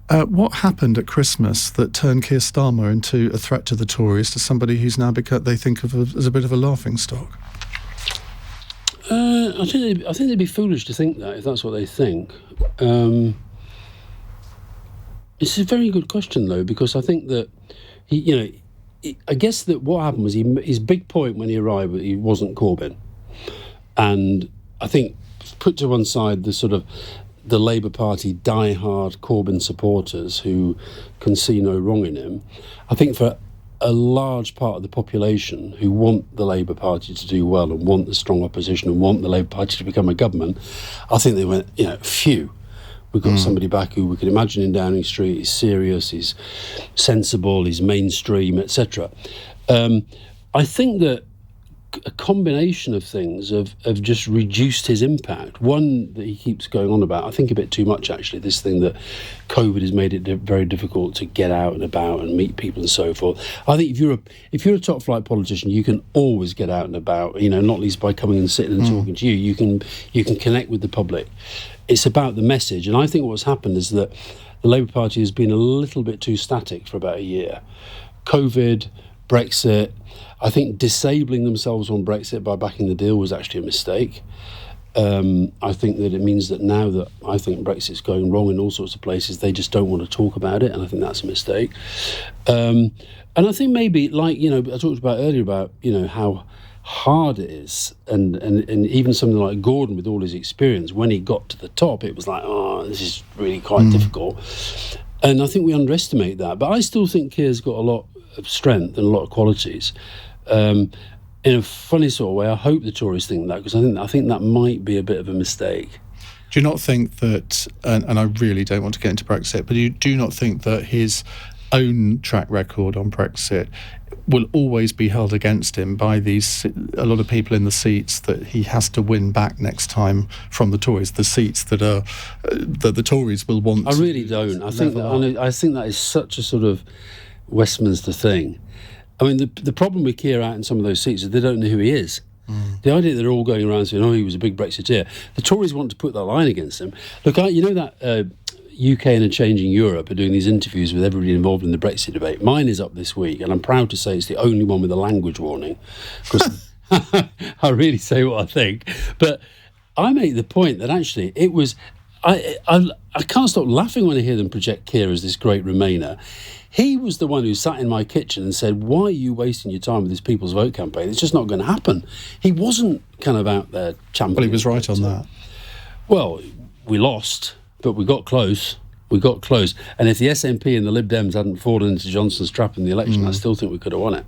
What happened at Christmas that turned Keir Starmer into a threat to the Tories, to somebody who's now they think of as a bit of a laughingstock? I think they'd be foolish to think that, if that's what they think. It's a very good question, though, because I think that I guess that what happened was his big point when he arrived, he wasn't Corbyn, and I think put to one side the Labour Party die-hard Corbyn supporters who can see no wrong in him. I think for a large part of the population who want the Labour Party to do well and want the strong opposition and want the Labour Party to become a government, I think they went, phew, we've got somebody back who we can imagine in Downing Street, he's serious, he's sensible, he's mainstream, etc. I think that a combination of things have just reduced his impact. One that he keeps going on about, I think a bit too much actually, this thing that COVID has made it very difficult to get out and about and meet people and so forth. I think if you're a top flight politician, you can always get out and about, not least by coming and sitting and talking to you. You can connect with the public. It's about the message, and I think what's happened is that the Labour Party has been a little bit too static for about a year. COVID, Brexit, I think disabling themselves on Brexit by backing the deal was actually a mistake. I think that it means that now that I think Brexit's going wrong in all sorts of places, they just don't want to talk about it, and I think that's a mistake. And I think maybe, I talked about earlier about, how hard it is, and even something like Gordon with all his experience, when he got to the top, it was like, oh, this is really quite difficult. And I think we underestimate that. But I still think Keir's got a lot of strength and a lot of qualities. In a funny sort of way, I hope the Tories think that, because I think that might be a bit of a mistake. Do you not think that, and I really don't want to get into Brexit, but you do not think that his own track record on Brexit will always be held against him by a lot of people in the seats that he has to win back next time from the Tories, the seats that the Tories will want? I really don't. I think that is such a sort of Westminster thing. I mean, the problem with Keir out in some of those seats is they don't know who he is. The idea that they're all going around saying, oh, he was a big Brexiteer. The Tories want to put that line against him. Look, that UK and a Changing Europe are doing these interviews with everybody involved in the Brexit debate. Mine is up this week, and I'm proud to say it's the only one with a language warning, because I really say what I think. But I make the point that actually it was... I can't stop laughing when I hear them project Keir as this great Remainer. He was the one who sat in my kitchen and said, why are you wasting your time with this People's Vote campaign? It's just not going to happen. He wasn't kind of out there championing. Well, he was right on that. Well, we lost, but we got close. And if the SNP and the Lib Dems hadn't fallen into Johnson's trap in the election, I still think we could have won it.